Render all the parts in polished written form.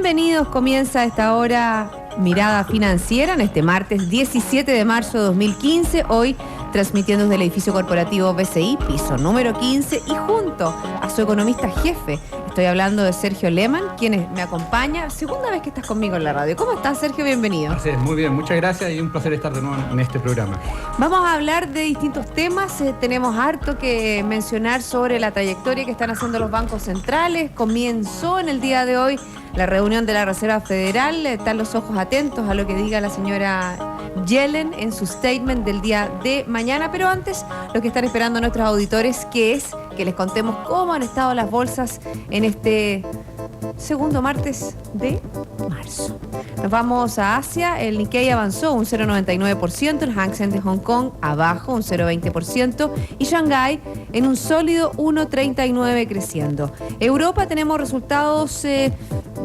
Bienvenidos, comienza a esta hora Mirada Financiera en este martes 17 de marzo de 2015, hoy transmitiendo desde el edificio corporativo BCI, piso número 15, y junto a su economista jefe, estoy hablando de Sergio Lehmann, quien me acompaña. Segunda vez que estás conmigo en la radio. ¿Cómo estás, Sergio? Bienvenido. Así es, muy bien, muchas gracias y un placer estar de nuevo en este programa. Vamos a hablar de distintos temas, tenemos harto que mencionar sobre la trayectoria que están haciendo los bancos centrales. Comenzó en el día de hoy la reunión de la Reserva Federal, están los ojos atentos a lo que diga la señora Yellen en su statement del día de mañana, pero antes lo que están esperando nuestros auditores, que es que les contemos cómo han estado las bolsas en este segundo martes de marzo. Nos vamos a Asia. El Nikkei avanzó un 0,99%, el Hang Seng de Hong Kong abajo un 0,20% y Shanghái en un sólido 1,39% creciendo. Europa tenemos resultados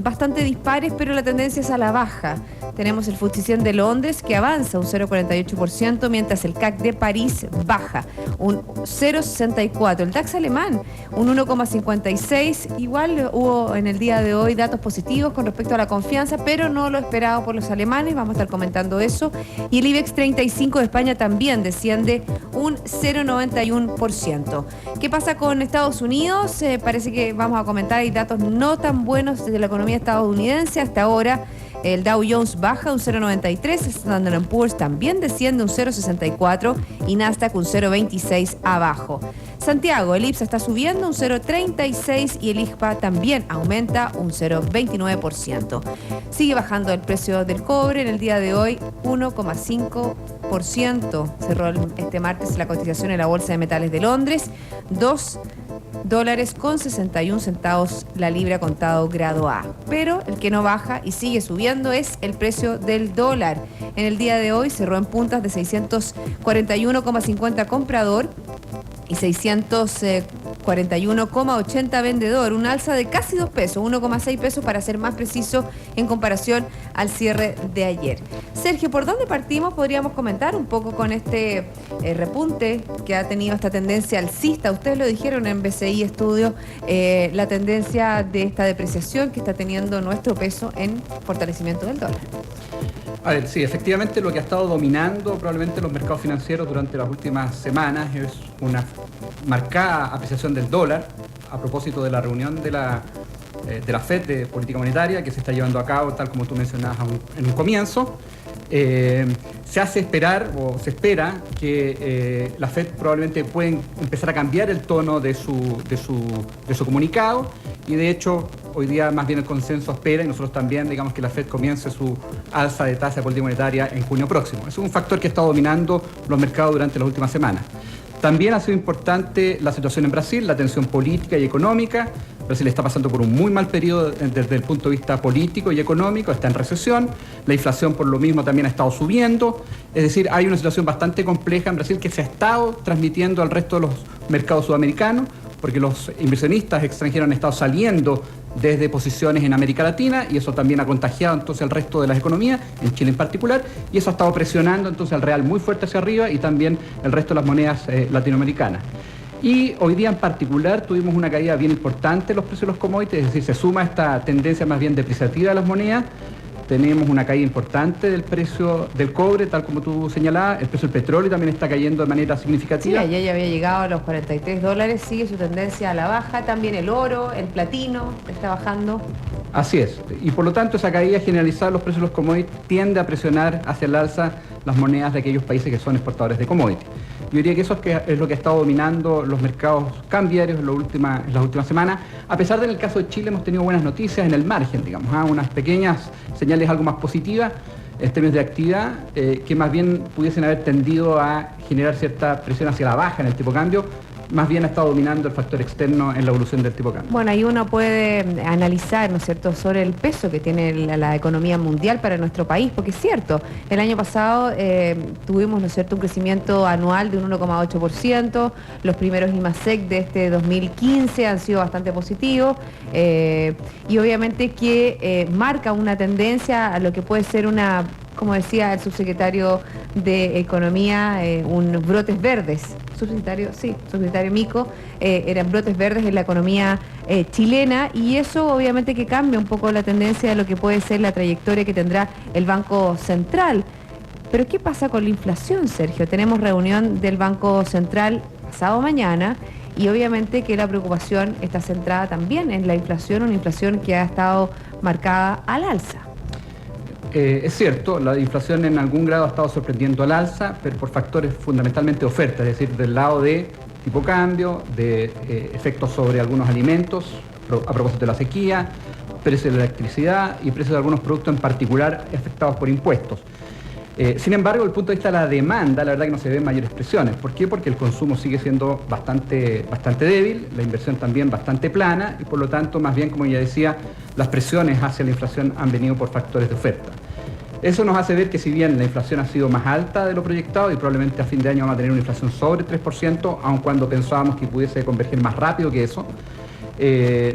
bastante dispares, pero la tendencia es a la baja. Tenemos el FTSE 100 de Londres que avanza un 0,48%, mientras el CAC de París baja un 0,64%. El DAX alemán un 1,56%. Igual hubo en el día de hoy datos positivos con respecto a la confianza, pero no lo esperado por los alemanes. Vamos a estar comentando eso. Y el IBEX 35 de España también desciende un 0,91%. ¿Qué pasa con Estados Unidos? Parece que vamos a comentar, hay datos no tan buenos de la economía estadounidense hasta ahora. El Dow Jones baja un 0,93, Standard & Poor's también desciende un 0,64 y Nasdaq un 0,26 abajo. Santiago, el IPSA está subiendo un 0,36 y el IJPA también aumenta un 0,29%. Sigue bajando el precio del cobre en el día de hoy 1,5%. Cerró este martes la cotización en la Bolsa de Metales de Londres, $2.61 la libra contado grado A. Pero el que no baja y sigue subiendo es el precio del dólar. En el día de hoy cerró en puntas de 641,50 comprador y 641,80 vendedor, un alza de casi 2 pesos, 1,6 pesos para ser más preciso en comparación al cierre de ayer. Sergio, ¿por dónde partimos? Podríamos comentar un poco con este repunte que ha tenido esta tendencia alcista. Ustedes lo dijeron en BCI Estudio, la tendencia de esta depreciación que está teniendo nuestro peso en fortalecimiento del dólar. A ver, sí, efectivamente lo que ha estado dominando probablemente los mercados financieros durante las últimas semanas es una marcada apreciación del dólar a propósito de la reunión de la FED de política monetaria que se está llevando a cabo, tal como tú mencionabas en un comienzo. Se hace esperar o se espera que la FED probablemente pueden empezar a cambiar el tono de su comunicado y de hecho hoy día más bien el consenso espera y nosotros también digamos que la FED comience su alza de tasa de política monetaria en junio próximo. Es un factor que está dominando los mercados durante las últimas semanas. También ha sido importante la situación en Brasil, la tensión política y económica. Brasil está pasando por un muy mal periodo desde el punto de vista político y económico, está en recesión, la inflación por lo mismo también ha estado subiendo, es decir, hay una situación bastante compleja en Brasil que se ha estado transmitiendo al resto de los mercados sudamericanos, porque los inversionistas extranjeros han estado saliendo desde posiciones en América Latina y eso también ha contagiado entonces el resto de las economías, en Chile en particular, y eso ha estado presionando entonces al real muy fuerte hacia arriba y también el resto de las monedas latinoamericanas. Y hoy día en particular tuvimos una caída bien importante en los precios de los commodities, es decir, se suma esta tendencia más bien depreciativa de las monedas. Tenemos una caída importante del precio del cobre, tal como tú señalabas. El precio del petróleo también está cayendo de manera significativa. Sí, ayer ya había llegado a los $43, sigue su tendencia a la baja. También el oro, el platino, está bajando. Así es. Y por lo tanto esa caída generalizada de los precios de los commodities tiende a presionar hacia el alza las monedas de aquellos países que son exportadores de commodities. Yo diría que eso es lo que ha estado dominando los mercados cambiarios en las últimas semanas. A pesar de que en el caso de Chile hemos tenido buenas noticias en el margen, digamos, unas pequeñas señales algo más positivas en términos de actividad que más bien pudiesen haber tendido a generar cierta presión hacia la baja en el tipo de cambio. Más bien ha estado dominando el factor externo en la evolución del tipo de cambio. Bueno, ahí uno puede analizar, ¿no es cierto?, sobre el peso que tiene la economía mundial para nuestro país, porque es cierto, el año pasado tuvimos, ¿no es cierto?, un crecimiento anual de un 1,8%, los primeros IMASEC de este 2015 han sido bastante positivos, y obviamente que marca una tendencia a lo que puede ser una, como decía el subsecretario de Economía, un brotes verdes. Subsecretario Mico, eran brotes verdes en la economía chilena, y eso obviamente que cambia un poco la tendencia de lo que puede ser la trayectoria que tendrá el Banco Central. Pero ¿qué pasa con la inflación, Sergio? Tenemos reunión del Banco Central pasado mañana y obviamente que la preocupación está centrada también en la inflación, una inflación que ha estado marcada al alza. Es cierto, la inflación en algún grado ha estado sorprendiendo al alza, pero por factores fundamentalmente de oferta, es decir, del lado de tipo cambio, de efectos sobre algunos alimentos, a propósito de la sequía, precios de la electricidad y precios de algunos productos en particular afectados por impuestos. Sin embargo, desde el punto de vista de la demanda, la verdad que no se ven mayores presiones. ¿Por qué? Porque el consumo sigue siendo bastante débil, la inversión también bastante plana y por lo tanto, más bien, como ya decía, las presiones hacia la inflación han venido por factores de oferta. Eso nos hace ver que si bien la inflación ha sido más alta de lo proyectado y probablemente a fin de año vamos a tener una inflación sobre 3%, aun cuando pensábamos que pudiese converger más rápido que eso,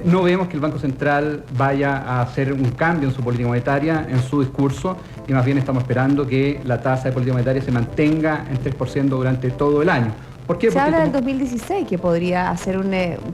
no vemos que el Banco Central vaya a hacer un cambio en su política monetaria, en su discurso, y más bien estamos esperando que la tasa de política monetaria se mantenga en 3% durante todo el año. ¿Por qué? Se habla del 2016 que podría hacer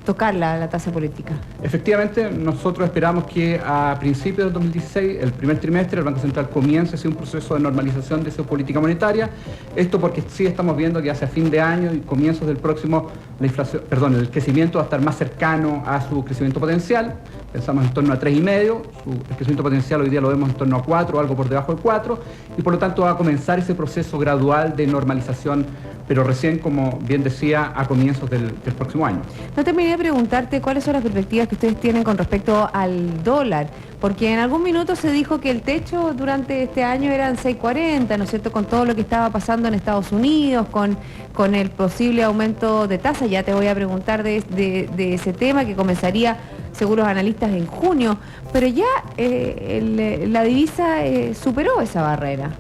tocar la tasa política. Efectivamente, nosotros esperamos que a principios del 2016, el primer trimestre, el Banco Central comience un proceso de normalización de su política monetaria. Esto porque sí estamos viendo que hacia fin de año y comienzos del próximo, el crecimiento va a estar más cercano a su crecimiento potencial. Pensamos en torno a 3,5, el crecimiento potencial hoy día lo vemos en torno a 4, algo por debajo de 4, y por lo tanto va a comenzar ese proceso gradual de normalización, pero recién, como bien decía, a comienzos del próximo año. No terminé de preguntarte cuáles son las perspectivas que ustedes tienen con respecto al dólar, porque en algún minuto se dijo que el techo durante este año eran 6,40, ¿no es cierto?, con todo lo que estaba pasando en Estados Unidos, con el posible aumento de tasa. Ya te voy a preguntar de ese tema que comenzaría, según los analistas, en junio, pero ya la divisa superó esa barrera.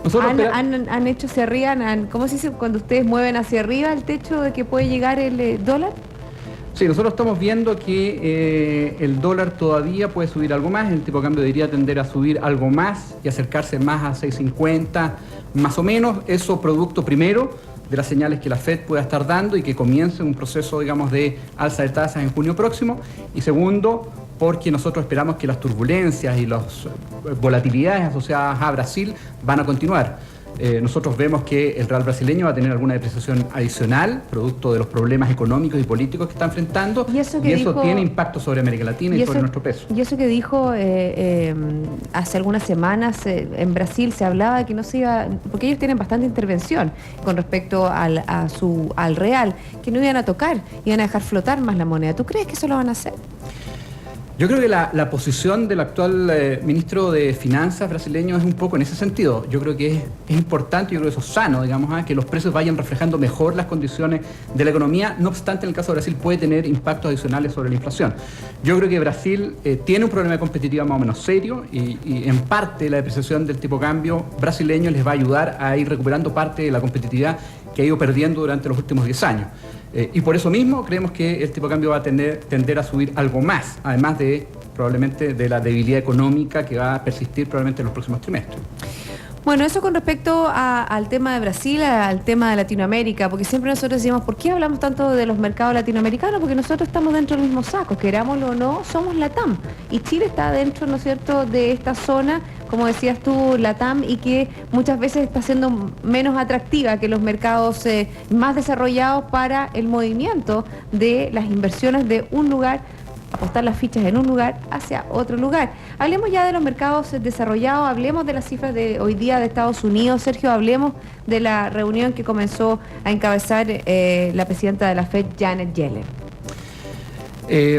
¿Han hecho hacia arriba, cómo se dice cuando ustedes mueven hacia arriba el techo de que puede llegar el dólar? Sí, nosotros estamos viendo que el dólar todavía puede subir algo más, el tipo de cambio debería tender a subir algo más y acercarse más a 6,50, más o menos. Eso producto primero de las señales que la Fed pueda estar dando y que comience un proceso, digamos, de alza de tasas en junio próximo. Y segundo, porque nosotros esperamos que las turbulencias y las volatilidades asociadas a Brasil van a continuar. Nosotros vemos que el real brasileño va a tener alguna depreciación adicional, producto de los problemas económicos y políticos que está enfrentando, y eso tiene impacto sobre América Latina y sobre nuestro peso. Y eso que dijo hace algunas semanas en Brasil se hablaba de que no se iba, porque ellos tienen bastante intervención con respecto al real, que no iban a tocar, iban a dejar flotar más la moneda. ¿Tú crees que eso lo van a hacer? Yo creo que la posición del actual ministro de Finanzas brasileño es un poco en ese sentido. Yo creo que es importante, yo creo que eso es sano, digamos, que los precios vayan reflejando mejor las condiciones de la economía. No obstante, en el caso de Brasil puede tener impactos adicionales sobre la inflación. Yo creo que Brasil tiene un problema de competitividad más o menos serio y en parte la depreciación del tipo de cambio brasileño les va a ayudar a ir recuperando parte de la competitividad que ha ido perdiendo durante los últimos 10 años. Y por eso mismo creemos que el tipo de cambio va a tender a subir algo más, además de probablemente de la debilidad económica que va a persistir probablemente en los próximos trimestres. Bueno, eso con respecto al tema de Brasil, al tema de Latinoamérica, porque siempre nosotros decimos, ¿por qué hablamos tanto de los mercados latinoamericanos? Porque nosotros estamos dentro del mismo saco, querámoslo o no, somos LATAM. Y Chile está dentro, ¿no es cierto?, de esta zona, como decías tú, LATAM, y que muchas veces está siendo menos atractiva que los mercados más desarrollados para el movimiento de las inversiones de un lugar, apostar las fichas en un lugar hacia otro lugar. Hablemos ya de los mercados desarrollados, hablemos de las cifras de hoy día de Estados Unidos. Sergio, hablemos de la reunión que comenzó a encabezar la presidenta de la Fed, Janet Yellen.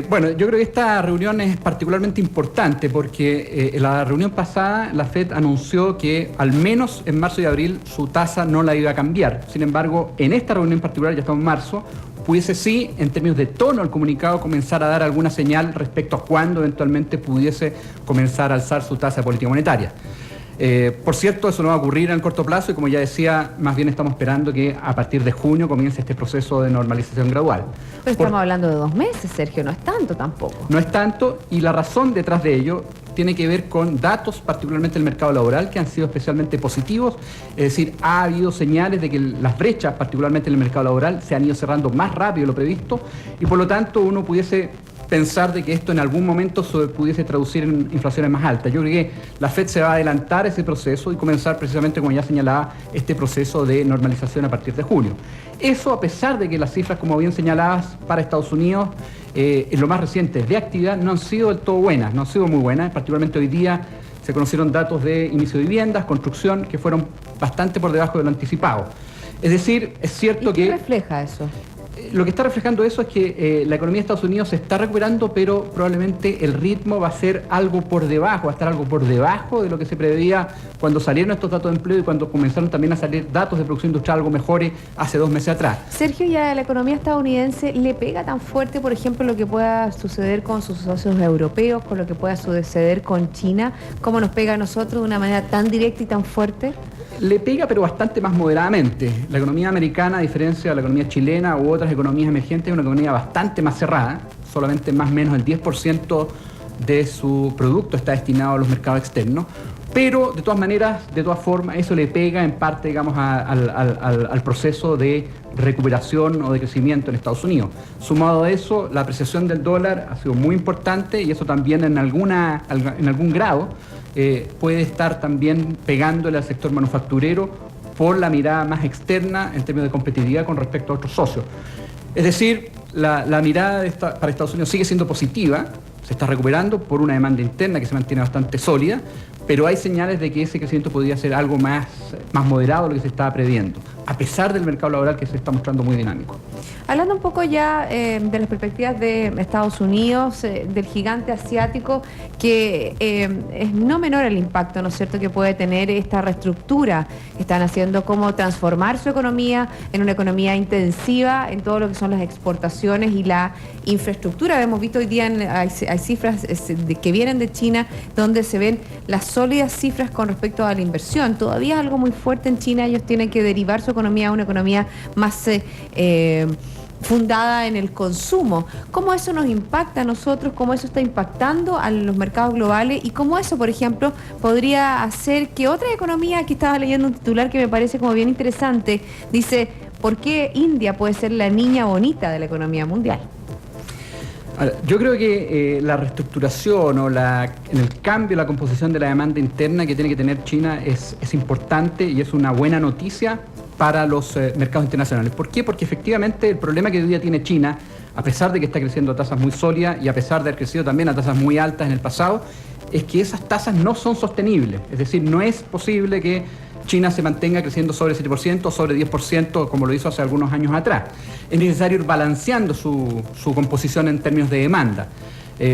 Bueno, yo creo que esta reunión es particularmente importante porque en la reunión pasada la Fed anunció que al menos en marzo y abril su tasa no la iba a cambiar. Sin embargo, en esta reunión en particular, ya estamos en marzo, pudiese sí, en términos de tono, el comunicado comenzar a dar alguna señal respecto a cuándo eventualmente pudiese comenzar a alzar su tasa de política monetaria. Por cierto, eso no va a ocurrir en el corto plazo y, como ya decía, más bien estamos esperando que a partir de junio comience este proceso de normalización gradual. Pero estamos hablando de 2 meses, Sergio, no es tanto tampoco. No es tanto, y la razón detrás de ello tiene que ver con datos, particularmente del mercado laboral, que han sido especialmente positivos. Es decir, ha habido señales de que las brechas, particularmente en el mercado laboral, se han ido cerrando más rápido de lo previsto y por lo tanto uno pudiese pensar de que esto en algún momento se pudiese traducir en inflaciones más altas. Yo creo que la Fed se va a adelantar ese proceso y comenzar precisamente, como ya señalaba, este proceso de normalización a partir de julio. Eso a pesar de que las cifras, como bien señalabas, para Estados Unidos, en lo más reciente de actividad, no han sido del todo buenas, no han sido muy buenas. Particularmente hoy día se conocieron datos de inicio de viviendas, construcción, que fueron bastante por debajo de lo anticipado. Es decir, es cierto que... ¿Qué refleja eso? Lo que está reflejando eso es que la economía de Estados Unidos se está recuperando, pero probablemente el ritmo va a ser algo por debajo, va a estar algo por debajo de lo que se preveía cuando salieron estos datos de empleo y cuando comenzaron también a salir datos de producción industrial algo mejores hace 2 meses atrás. Sergio, ¿ya la economía estadounidense le pega tan fuerte, por ejemplo, lo que pueda suceder con sus socios europeos, con lo que pueda suceder con China? ¿Cómo nos pega a nosotros de una manera tan directa y tan fuerte? Le pega, pero bastante más moderadamente. La economía americana, a diferencia de la economía chilena u otras economías emergentes, es una economía bastante más cerrada. Solamente más o menos el 10% de su producto está destinado a los mercados externos. Pero, de todas maneras, de todas formas, eso le pega en parte, digamos, al proceso de recuperación o de crecimiento en Estados Unidos. Sumado a eso, la apreciación del dólar ha sido muy importante y eso también en algún grado puede estar también pegándole al sector manufacturero por la mirada más externa en términos de competitividad con respecto a otros socios. Es decir, la mirada para Estados Unidos sigue siendo positiva, se está recuperando por una demanda interna que se mantiene bastante sólida, pero hay señales de que ese crecimiento podría ser algo más moderado de lo que se estaba previendo, a pesar del mercado laboral que se está mostrando muy dinámico. Hablando un poco ya de las perspectivas de Estados Unidos, del gigante asiático, que es no menor el impacto, ¿no es cierto?, que puede tener esta reestructura que están haciendo, cómo transformar su economía en una economía intensiva en todo lo que son las exportaciones y la infraestructura. Hemos visto hoy día, hay cifras que vienen de China, donde se ven las sólidas cifras con respecto a la inversión. Todavía es algo muy fuerte en China, ellos tienen que derivar su economía a una economía más fundada en el consumo. ¿Cómo eso nos impacta a nosotros? ¿Cómo eso está impactando a los mercados globales? Y cómo eso, por ejemplo, podría hacer que otra economía, aquí estaba leyendo un titular que me parece como bien interesante, dice, ¿por qué India puede ser la niña bonita de la economía mundial? Yo creo que la reestructuración o en el cambio, la composición de la demanda interna que tiene que tener China es importante y es una buena noticia para los mercados internacionales. ¿Por qué? Porque efectivamente el problema que hoy día tiene China, a pesar de que está creciendo a tasas muy sólidas y a pesar de haber crecido también a tasas muy altas en el pasado, es que esas tasas no son sostenibles. Es decir, no es posible que China se mantenga creciendo sobre 7%, sobre 10%, como lo hizo hace algunos años atrás. Es necesario ir balanceando su composición en términos de demanda.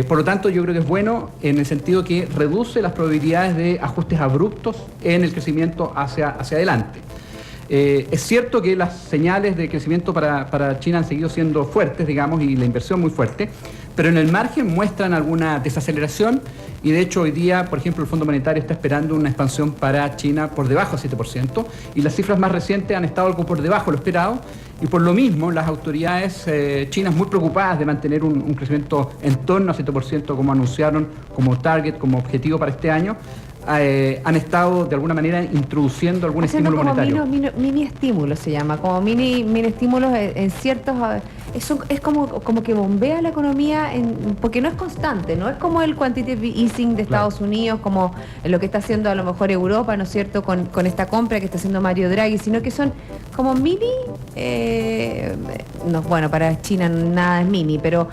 Por lo tanto, yo creo que es bueno en el sentido que reduce las probabilidades de ajustes abruptos en el crecimiento hacia adelante. Es cierto que las señales de crecimiento para China han seguido siendo fuertes, digamos, y la inversión muy fuerte, pero en el margen muestran alguna desaceleración y de hecho hoy día, por ejemplo, el Fondo Monetario está esperando una expansión para China por debajo del 7% y las cifras más recientes han estado algo por debajo de lo esperado y por lo mismo las autoridades chinas muy preocupadas de mantener un crecimiento en torno al 7% como anunciaron como target, como objetivo para este año, han estado de alguna manera introduciendo algún estímulo monetario. Mini estímulos se llama, como mini estímulos en ciertos... Es como que bombea la economía porque no es constante, no es como el quantitative easing de Estados Unidos, como lo que está haciendo a lo mejor Europa, ¿no es cierto?, con esta compra que está haciendo Mario Draghi, sino que son como mini... no, bueno, para China nada es mini, pero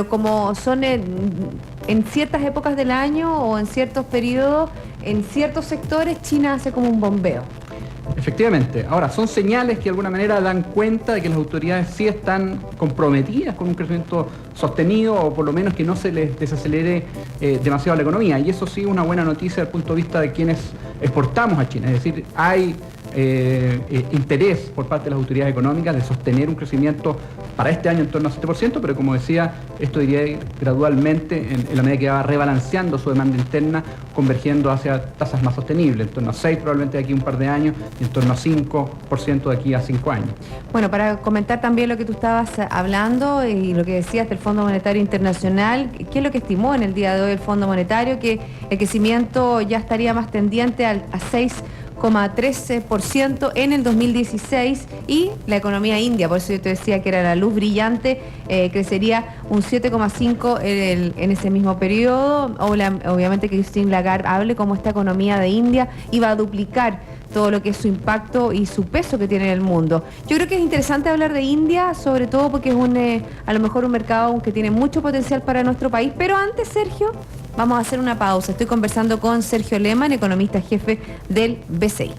como son en ciertas épocas del año o en ciertos periodos, en ciertos sectores, China hace como un bombeo. Efectivamente. Ahora, son señales que de alguna manera dan cuenta de que las autoridades sí están comprometidas con un crecimiento sostenido o por lo menos que no se les desacelere demasiado la economía. Y eso sí es una buena noticia desde el punto de vista de quienes exportamos a China. Es decir, hay interés por parte de las autoridades económicas de sostener un crecimiento para este año en torno al 7%, pero como decía, esto iría ir gradualmente en la medida que va rebalanceando su demanda interna, convergiendo hacia tasas más sostenibles, en torno a 6 probablemente de aquí a un par de años, y en torno a 5% de aquí a 5 años. Bueno, para comentar también lo que tú estabas hablando y lo que decías del Fondo Monetario Internacional, ¿qué es lo que estimó en el día de hoy el Fondo Monetario? Que el crecimiento ya estaría más tendiente a 6,5%. 2,13% en el 2016 y la economía india, por eso yo te decía que era la luz brillante, crecería un 7,5% en ese mismo periodo. Obviamente que Christine Lagarde hable cómo esta economía de India iba a duplicar todo lo que es su impacto y su peso que tiene en el mundo. Yo creo que es interesante hablar de India, sobre todo porque es a lo mejor un mercado que tiene mucho potencial para nuestro país, pero antes, Sergio, vamos a hacer una pausa. Estoy conversando con Sergio Lehmann, economista jefe del BCI.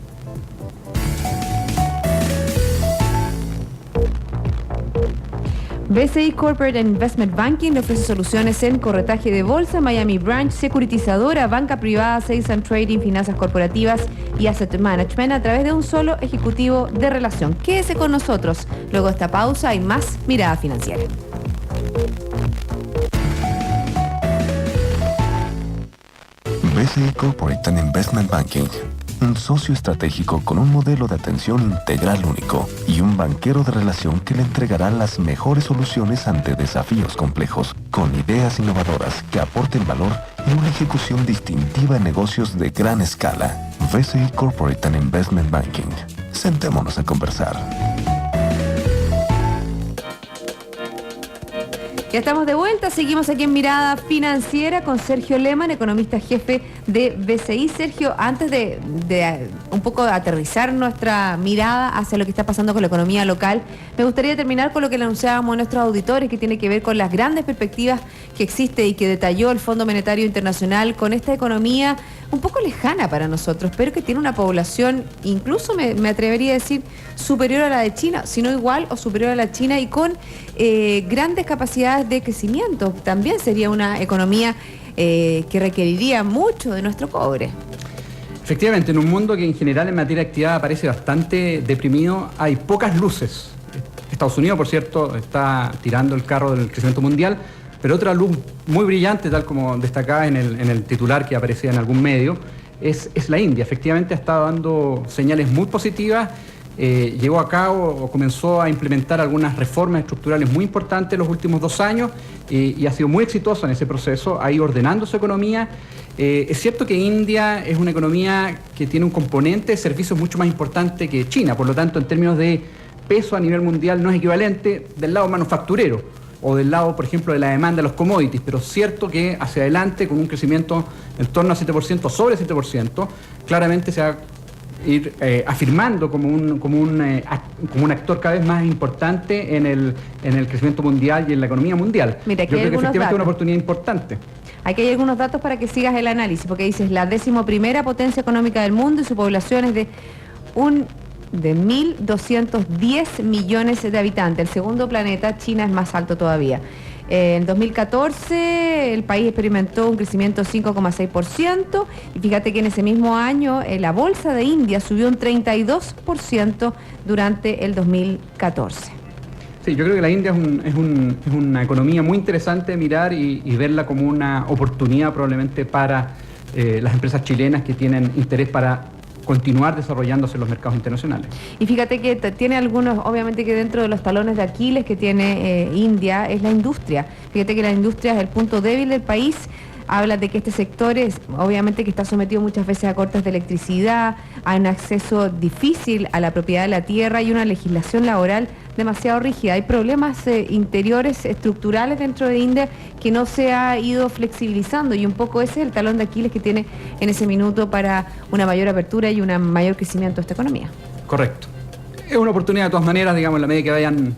BCI Corporate Investment Banking le ofrece soluciones en corretaje de bolsa, Miami Branch, securitizadora, banca privada, sales and trading, finanzas corporativas y asset management a través de un solo ejecutivo de relación. Quédese con nosotros. Luego de esta pausa hay más Mirada Financiera. BCI Corporate and Investment Banking, un socio estratégico con un modelo de atención integral único y un banquero de relación que le entregará las mejores soluciones ante desafíos complejos, con ideas innovadoras que aporten valor y una ejecución distintiva en negocios de gran escala. BCI Corporate and Investment Banking. Sentémonos a conversar. Ya estamos de vuelta, seguimos aquí en Mirada Financiera con Sergio Lehmann, economista jefe de BCI. Sergio, antes de un poco aterrizar nuestra mirada hacia lo que está pasando con la economía local, me gustaría terminar con lo que le anunciábamos a nuestros auditores, que tiene que ver con las grandes perspectivas que existe y que detalló el Fondo Monetario Internacional con esta economía un poco lejana para nosotros, pero que tiene una población, incluso me atrevería a decir, superior a la de China, sino igual o superior a la China, y con grandes capacidades de crecimiento. También sería una economía que requeriría mucho de nuestro cobre. Efectivamente, en un mundo que en general en materia de actividad parece bastante deprimido, hay pocas luces. Estados Unidos, por cierto, está tirando el carro del crecimiento mundial, pero otra luz muy brillante, tal como destacaba en el titular que aparecía en algún medio, es la India. Efectivamente ha estado dando señales muy positivas. Llevó a cabo o comenzó a implementar algunas reformas estructurales muy importantes en los últimos 2 años y ha sido muy exitoso en ese proceso, ha ido ordenando su economía. Es cierto que India es una economía que tiene un componente de servicios mucho más importante que China, por lo tanto, en términos de peso a nivel mundial no es equivalente del lado manufacturero o del lado, por ejemplo, de la demanda de los commodities, pero es cierto que hacia adelante, con un crecimiento en torno al 7%, sobre 7%, claramente se va a ir afirmando como un actor cada vez más importante en el crecimiento mundial y en la economía mundial. Mira, yo creo que efectivamente es una oportunidad importante. Aquí hay algunos datos para que sigas el análisis, porque dices la 11ª potencia económica del mundo y su población es de 1.210 millones de habitantes. El segundo planeta, China, es más alto todavía. En 2014 el país experimentó un crecimiento 5,6% y fíjate que en ese mismo año la bolsa de India subió un 32% durante el 2014. Sí, yo creo que la India es una economía muy interesante de mirar y verla como una oportunidad probablemente para las empresas chilenas que tienen interés para continuar desarrollándose en los mercados internacionales. Y fíjate que tiene algunos, obviamente que dentro de los talones de Aquiles que tiene India es la industria. Fíjate que la industria es el punto débil del país. Habla de que este sector es, obviamente que está sometido muchas veces a cortes de electricidad, a un acceso difícil a la propiedad de la tierra y una legislación laboral demasiado rígida. Hay problemas interiores, estructurales dentro de India que no se ha ido flexibilizando y un poco ese es el talón de Aquiles que tiene en ese minuto para una mayor apertura y un mayor crecimiento de esta economía. Correcto. Es una oportunidad de todas maneras, digamos, en la medida que vayan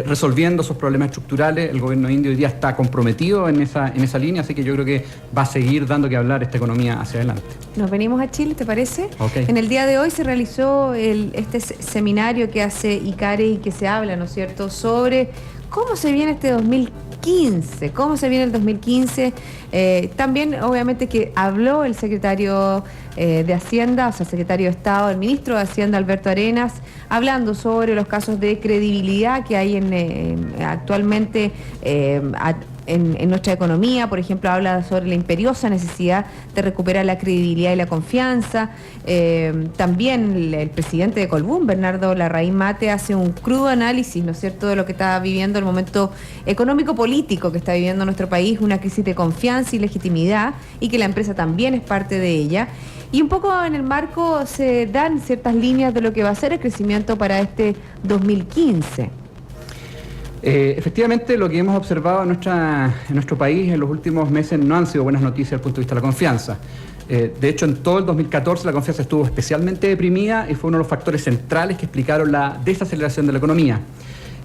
resolviendo esos problemas estructurales. El gobierno indio hoy día está comprometido en esa línea, así que yo creo que va a seguir dando que hablar esta economía hacia adelante. Nos venimos a Chile, ¿te parece? Okay. En el día de hoy se realizó este seminario que hace ICARE y que se habla, ¿no es cierto?, sobre cómo se viene este 2015, cómo se viene el 2015. También, obviamente, que habló el secretario de Hacienda, o sea, secretario de Estado, el ministro de Hacienda, Alberto Arenas, hablando sobre los casos de credibilidad que hay actualmente en nuestra economía. Por ejemplo, habla sobre la imperiosa necesidad de recuperar la credibilidad y la confianza. También el presidente de Colbún, Bernardo Larraín Mate, hace un crudo análisis, ¿no es cierto?, de lo que está viviendo el momento económico-político que está viviendo nuestro país, una crisis de confianza y legitimidad, y que la empresa también es parte de ella. Y un poco en el marco se dan ciertas líneas de lo que va a ser el crecimiento para este 2015. Efectivamente, lo que hemos observado en nuestro país en los últimos meses no han sido buenas noticias desde el punto de vista de la confianza. De hecho, en todo el 2014 la confianza estuvo especialmente deprimida y fue uno de los factores centrales que explicaron la desaceleración de la economía.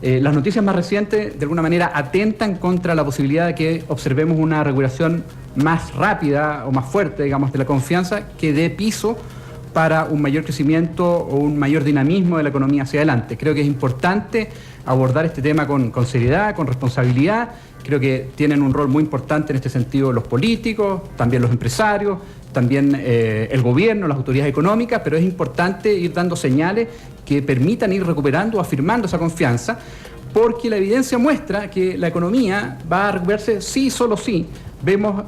Las noticias más recientes, de alguna manera, atentan contra la posibilidad de que observemos una recuperación más rápida o más fuerte, digamos, de la confianza, que dé piso para un mayor crecimiento o un mayor dinamismo de la economía hacia adelante. Creo que es importante abordar este tema con seriedad, con responsabilidad. Creo que tienen un rol muy importante en este sentido los políticos, también los empresarios, también el gobierno, las autoridades económicas, pero es importante ir dando señales que permitan ir recuperando o afirmando esa confianza, porque la evidencia muestra que la economía va a recuperarse sí, solo sí. Vemos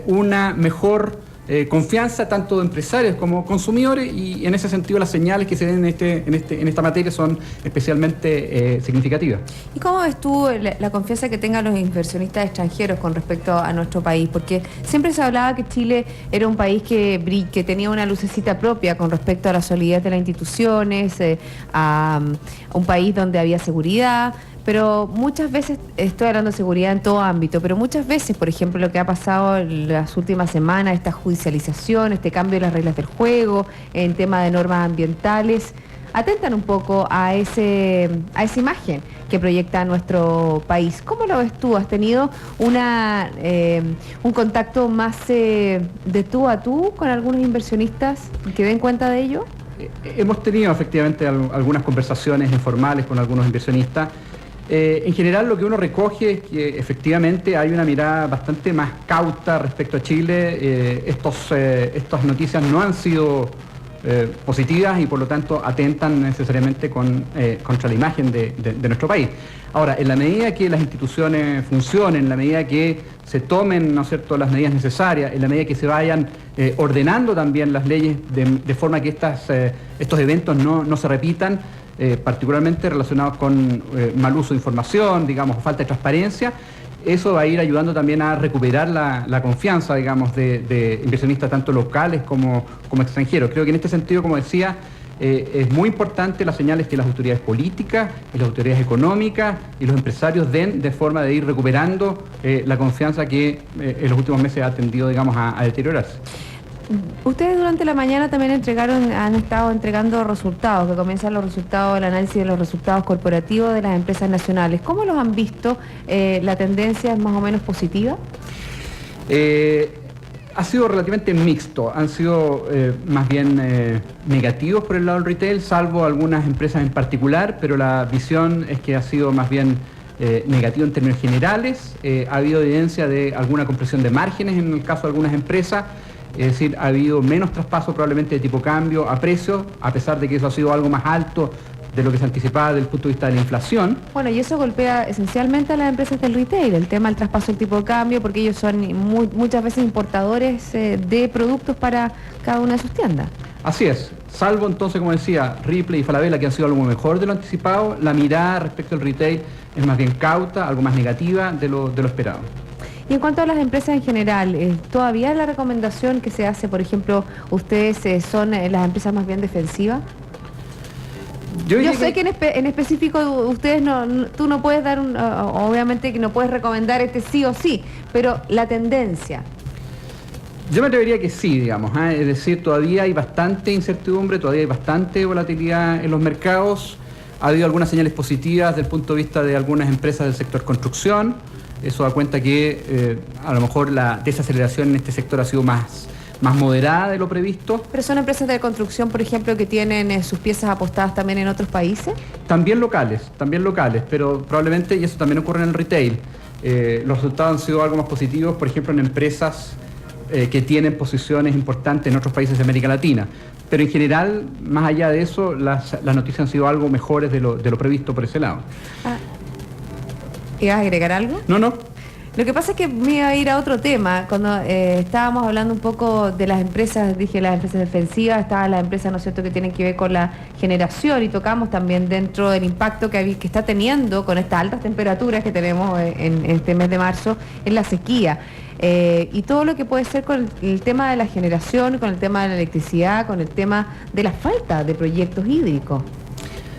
una mejor confianza tanto de empresarios como consumidores, y en ese sentido las señales que se den en esta materia son especialmente significativas. ¿Y cómo ves tú la confianza que tengan los inversionistas extranjeros con respecto a nuestro país? Porque siempre se hablaba que Chile era un país que tenía una lucecita propia con respecto a la solidez de las instituciones, a un país donde había seguridad. Pero muchas veces, estoy hablando de seguridad en todo ámbito, pero muchas veces, por ejemplo, lo que ha pasado en las últimas semanas, esta judicialización, este cambio de las reglas del juego, en tema de normas ambientales, atentan un poco a esa imagen que proyecta nuestro país. ¿Cómo lo ves tú? ¿Has tenido un contacto más de tú a tú con algunos inversionistas que den cuenta de ello? Hemos tenido efectivamente algunas conversaciones informales con algunos inversionistas. En general lo que uno recoge es que efectivamente hay una mirada bastante más cauta respecto a Chile. Estas noticias no han sido positivas y por lo tanto atentan necesariamente contra la imagen de nuestro país. Ahora, en la medida que las instituciones funcionen, en la medida que se tomen, ¿no es cierto?, las medidas necesarias, en la medida que se vayan ordenando también las leyes de forma que estos eventos no se repitan, particularmente relacionados con mal uso de información, digamos, falta de transparencia, eso va a ir ayudando también a recuperar la confianza, digamos, de inversionistas tanto locales como extranjeros. Creo que en este sentido, como decía, es muy importante las señales que las autoridades políticas y las autoridades económicas y los empresarios den de forma de ir recuperando la confianza que en los últimos meses ha tendido, digamos, a deteriorarse. Ustedes durante la mañana también han estado entregando resultados, que comienzan los resultados, el análisis de los resultados corporativos de las empresas nacionales. ¿Cómo los han visto? ¿La tendencia es más o menos positiva? Ha sido relativamente mixto, han sido más bien negativos por el lado del retail, salvo algunas empresas en particular, pero la visión es que ha sido más bien negativo en términos generales. Ha habido evidencia de alguna compresión de márgenes en el caso de algunas empresas. Es decir, ha habido menos traspaso probablemente de tipo cambio a precios, a pesar de que eso ha sido algo más alto de lo que se anticipaba desde el punto de vista de la inflación. Bueno, y eso golpea esencialmente a las empresas del retail, el tema del traspaso del tipo de cambio, porque ellos son muchas veces importadores de productos para cada una de sus tiendas. Así es, salvo entonces, como decía, Ripley y Falabella, que han sido algo mejor de lo anticipado, la mirada respecto al retail es más bien cauta, algo más negativa de lo esperado. Y en cuanto a las empresas en general, ¿todavía la recomendación que se hace, por ejemplo, ustedes son las empresas más bien defensivas? Yo sé que en específico ustedes tú no puedes dar obviamente que no puedes recomendar sí o sí, pero la tendencia. Yo me atrevería que sí, digamos, es decir, todavía hay bastante incertidumbre, todavía hay bastante volatilidad en los mercados. Ha habido algunas señales positivas desde el punto de vista de algunas empresas del sector construcción. Eso da cuenta que a lo mejor la desaceleración en este sector ha sido más moderada de lo previsto. ¿Pero son empresas de construcción, por ejemplo, que tienen sus piezas apostadas también en otros países? También locales, pero probablemente, y eso también ocurre en el retail, los resultados han sido algo más positivos, por ejemplo, en empresas que tienen posiciones importantes en otros países de América Latina. Pero en general, más allá de eso, las noticias han sido algo mejores de lo previsto por ese lado. ¿Ibas a agregar algo? No. Lo que pasa es que me iba a ir a otro tema. Cuando estábamos hablando un poco de las empresas, dije las empresas defensivas, estaban las empresas, ¿no es cierto?, que tienen que ver con la generación, y tocamos también dentro del impacto que está teniendo con estas altas temperaturas que tenemos en este mes de marzo en la sequía. Y todo lo que puede ser con el tema de la generación, con el tema de la electricidad, con el tema de la falta de proyectos hídricos.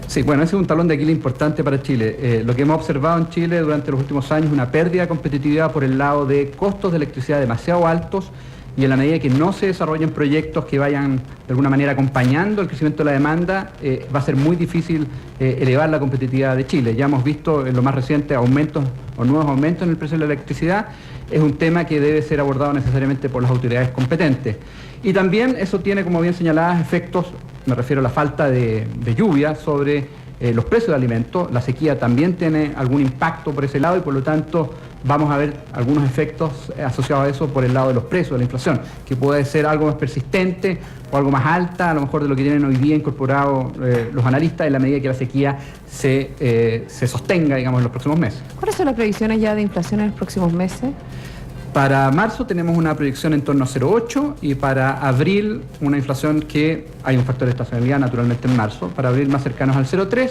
Sí, bueno, ese es un talón de Aquiles importante para Chile. Lo que hemos observado en Chile durante los últimos años es una pérdida de competitividad por el lado de costos de electricidad demasiado altos, y en la medida que no se desarrollen proyectos que vayan de alguna manera acompañando el crecimiento de la demanda, va a ser muy difícil elevar la competitividad de Chile. Ya hemos visto en lo más reciente aumentos o nuevos aumentos en el precio de la electricidad. Es un tema que debe ser abordado necesariamente por las autoridades competentes. Y también eso tiene, como bien señaladas, efectos, me refiero a la falta de lluvia sobre los precios de alimentos. La sequía también tiene algún impacto por ese lado, y por lo tanto vamos a ver algunos efectos asociados a eso por el lado de los precios, de la inflación, que puede ser algo más persistente o algo más alta, a lo mejor de lo que tienen hoy día incorporado los analistas, en la medida que la sequía se sostenga, digamos, en los próximos meses. ¿Cuáles son las previsiones ya de inflación en los próximos meses? Para marzo tenemos una proyección en torno a 0,8, y para abril una inflación que hay un factor de estacionalidad naturalmente en marzo, para abril más cercanos al 0,3,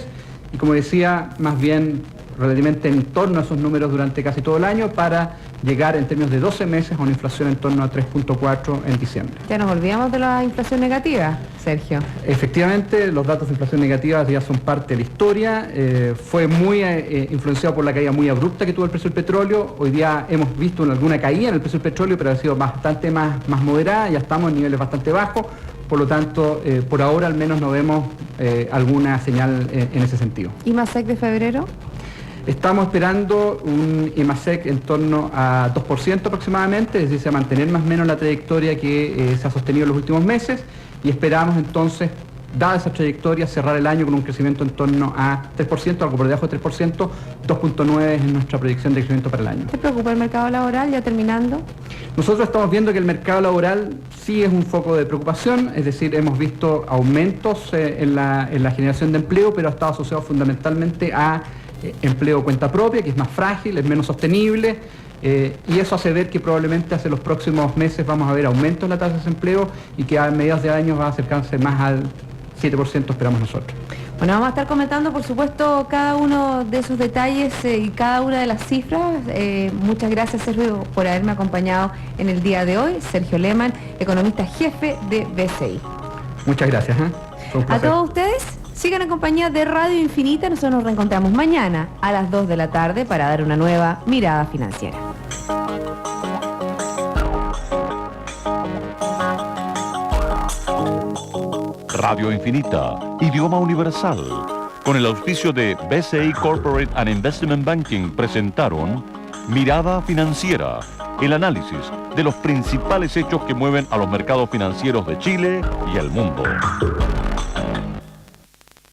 y como decía, más bien relativamente en torno a esos números durante casi todo el año, para llegar en términos de 12 meses a una inflación en torno a 3,4 en diciembre. Ya nos olvidamos de la inflación negativa, Sergio. Efectivamente, los datos de inflación negativa ya son parte de la historia. Fue muy influenciado por la caída muy abrupta que tuvo el precio del petróleo. Hoy día hemos visto alguna caída en el precio del petróleo, pero ha sido bastante más moderada. Ya estamos en niveles bastante bajos. Por lo tanto, por ahora al menos no vemos alguna señal en ese sentido. ¿Y IMASEC de febrero? Estamos esperando un IMASEC en torno a 2% aproximadamente, es decir, se va a mantener más o menos la trayectoria que se ha sostenido en los últimos meses, y esperamos entonces, dada esa trayectoria, cerrar el año con un crecimiento en torno a 3%, algo por debajo de 3%, 2,9% es nuestra proyección de crecimiento para el año. ¿Te preocupa el mercado laboral, ya terminando? Nosotros estamos viendo que el mercado laboral sí es un foco de preocupación, es decir, hemos visto aumentos en la generación de empleo, pero ha estado asociado fundamentalmente a empleo cuenta propia, que es más frágil, es menos sostenible, y eso hace ver que probablemente hacia los próximos meses vamos a ver aumentos en la tasa de desempleo, y que a mediados de año va a acercarse más al 7%, esperamos nosotros. Bueno, vamos a estar comentando, por supuesto, cada uno de esos detalles y cada una de las cifras. Muchas gracias, Sergio, por haberme acompañado en el día de hoy. Sergio Lehmann, economista jefe de BCI. Muchas gracias. A todos ustedes, sigan en compañía de Radio Infinita. Nosotros nos reencontramos mañana a las 2 de la tarde para dar una nueva mirada financiera. Radio Infinita, idioma universal. Con el auspicio de BCI Corporate and Investment Banking presentaron Mirada Financiera, el análisis de los principales hechos que mueven a los mercados financieros de Chile y el mundo.